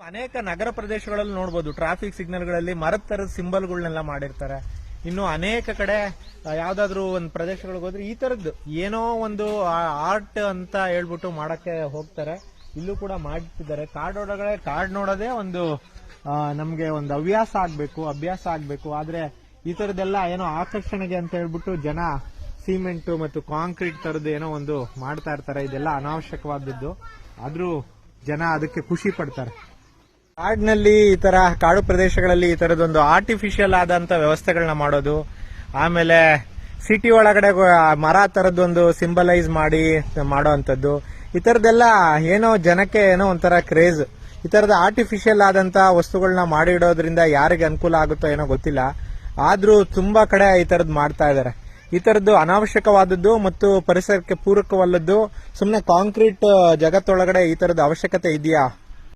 ಅನೇಕ ನಗರ ಪ್ರದೇಶಗಳಲ್ಲಿ ನೋಡಬಹುದು ಟ್ರಾಫಿಕ್ ಸಿಗ್ನಲ್ಗಳಲ್ಲಿ ಮರದ ತರದ ಸಿಂಬಲ್ಗಳನ್ನೆಲ್ಲ ಮಾಡಿರ್ತಾರೆ. ಇನ್ನು ಅನೇಕ ಕಡೆ ಯಾವ್ದಾದ್ರು ಒಂದು ಪ್ರದೇಶಗಳಿಗೆ ಹೋದ್ರೆ ಈ ತರದ್ದು ಏನೋ ಒಂದು ಆರ್ಟ್ ಅಂತ ಹೇಳ್ಬಿಟ್ಟು ಮಾಡಕ್ಕೆ ಹೋಗ್ತಾರೆ. ಇಲ್ಲೂ ಕೂಡ ಮಾಡ್ತಿದ್ದಾರೆ. ಕಾಡ್ ನೋಡೋದೇ ಒಂದು ನಮ್ಗೆ ಒಂದು ಅಭ್ಯಾಸ ಆಗ್ಬೇಕು. ಆದ್ರೆ ಈ ತರದೆಲ್ಲ ಏನೋ ಆಕರ್ಷಣೆಗೆ ಅಂತ ಹೇಳ್ಬಿಟ್ಟು ಜನ ಸಿಮೆಂಟ್ ಮತ್ತು ಕಾಂಕ್ರೀಟ್ ತರದ್ದು ಏನೋ ಒಂದು ಮಾಡ್ತಾ ಇರ್ತಾರೆ. ಇದೆಲ್ಲ ಅನಾವಶ್ಯಕವಾದದ್ದು. ಆದ್ರೂ ಜನ ಅದಕ್ಕೆ ಖುಷಿ ಪಡ್ತಾರೆ. ಕಾಡಿನಲ್ಲಿ ಈ ತರ ಕಾಡು ಪ್ರದೇಶಗಳಲ್ಲಿ ಈ ತರದೊಂದು ಆರ್ಟಿಫಿಷಿಯಲ್ ಆದಂತ ವ್ಯವಸ್ಥೆಗಳನ್ನ ಮಾಡೋದು, ಆಮೇಲೆ ಸಿಟಿ ಒಳಗಡೆ ಮರ ತರದೊಂದು ಸಿಂಬಲೈಸ್ ಮಾಡಿ ಮಾಡೋ ಅಂತದ್ದು, ಈ ತರದೆಲ್ಲ ಏನೋ ಜನಕ್ಕೆ ಏನೋ ಒಂಥರ ಕ್ರೇಜ್. ಈ ತರದ ಆರ್ಟಿಫಿಷಿಯಲ್ ಆದಂತ ವಸ್ತುಗಳನ್ನ ಮಾಡಿಡೋದ್ರಿಂದ ಯಾರಿಗೆ ಅನುಕೂಲ ಆಗುತ್ತೋ ಏನೋ ಗೊತ್ತಿಲ್ಲ. ಆದ್ರೂ ತುಂಬಾ ಕಡೆ ಈ ತರದ್ ಮಾಡ್ತಾ ಇದಾರೆ. ಈ ತರದ್ದು ಅನಾವಶ್ಯಕವಾದದ್ದು ಮತ್ತು ಪರಿಸರಕ್ಕೆ ಪೂರಕವಲ್ಲದ್ದು. ಸುಮ್ನೆ ಕಾಂಕ್ರೀಟ್ ಜಗತ್ತೊಳಗಡೆ ಈ ತರದ ಅವಶ್ಯಕತೆ ಇದೆಯಾ?